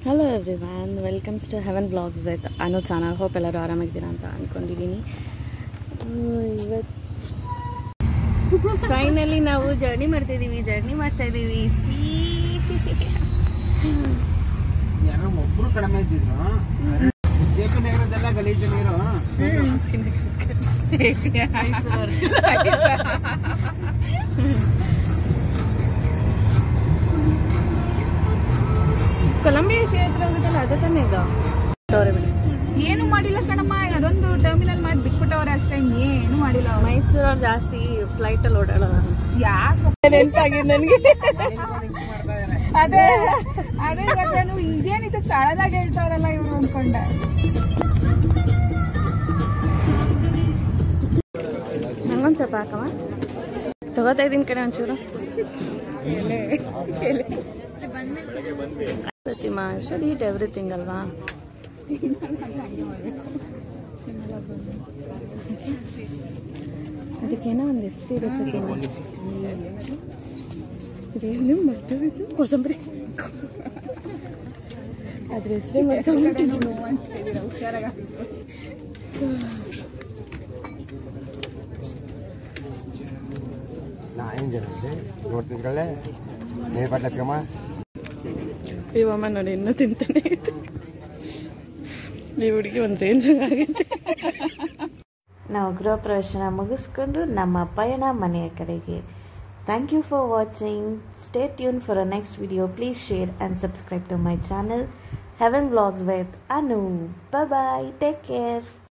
Hello everyone, welcomes to heaven blogs with Anu channel. Hope ಎಲ್ಲರೂ ಆರಾಮಾಗಿದ್ದೀರಾ ಅಂತ ಅಂದ್ಕೊಂಡಿದ್ದೀನಿ. ಇವತ್ತು ಫೈನಲಿ ನಾವು ಜರ್ನಿ ಮಾಡ್ತಾ ಇದ್ದೀವಿ. ಒಬ್ರು ಕಡಿಮೆ ಇದ್ದಿದ್ರು. ನಗರದೆಲ್ಲ ಗಲೀಜು ನೀರು. ಕೊಲಂಬಿಯಾ ಕ್ಷೇತ್ರ ಹೋಗುತ್ತಲ್ಲ, ಅದೇ ತಾನೇ ಇದು. ಏನು ಮಾಡಿಲ್ಲ ಕಣಮ್ಮ, ಅದೊಂದು ಟರ್ಮಿನಲ್ ಮಾಡಿ ಬಿಟ್ಬಿಟ್ಟವ್ರೆ ಅಷ್ಟೇ, ಏನು ಮಾಡಿಲ್ಲ. ಮೈಸೂರವ್ರು ಜಾಸ್ತಿ ಫ್ಲೈಟಲ್ಲಿ ಓಡಾಡೋದು. ಯಾಕೆ ನೆನಪಾಗಿದೆ ನನಗೆ. ಅದೇ ಅದೇ ನಾನು ಇದೇನಿದೆ ಸಳದಾಗ ಹೇಳ್ತಾವ್ರಲ್ಲ ಇವ್ರು ಅನ್ಕೊಂಡೆ. ನಂಗೊಂದು ಸ್ವಲ್ಪ ಹಾಕಮ್ಮ, ತಗೋತಾ ಇದ್ದೀನಿ ಕಡೆ ಒಂಚೂರು. ಪ್ರತಿಮಾ ಶುಡ್ ಈಟ್ ಎವ್ರಿಥಿಂಗ್ ಅಲ್ವಾ? ಅದಕ್ಕೇನೋ ಒಂದು ಹೆಸರು ಇದೆ ಪ್ರತಿಮಾ. ಇದೇನು ಮರ್ತೋಗಿತ್ತು, ಕೋಸಂಬರಿ. ಅದ್ರ ಹೆಸರೇ ಮರ್ತೋಗ್ಬಿಟ್ಟಿದ್ದು. ಇವಮ್ಮ ನೋಡಿ ಇನ್ನೂ ತಿಂತಾನೆ ಇತ್ತು. ಈ ಹುಡುಗಿ ಒಂದು ರೇಂಜ್ ಆಗೈತೆ. ನಾವು ಗೃಹ ಪ್ರವೇಶನ ಮುಗಿಸ್ಕೊಂಡು ನಮ್ಮ ಪಯಣ ಮನೆಯ ಕಡೆಗೆ. Thank you for watching. Stay tune for a next video. Please share and subscribe to my channel heaven blogs with Anu. Bye bye, take care.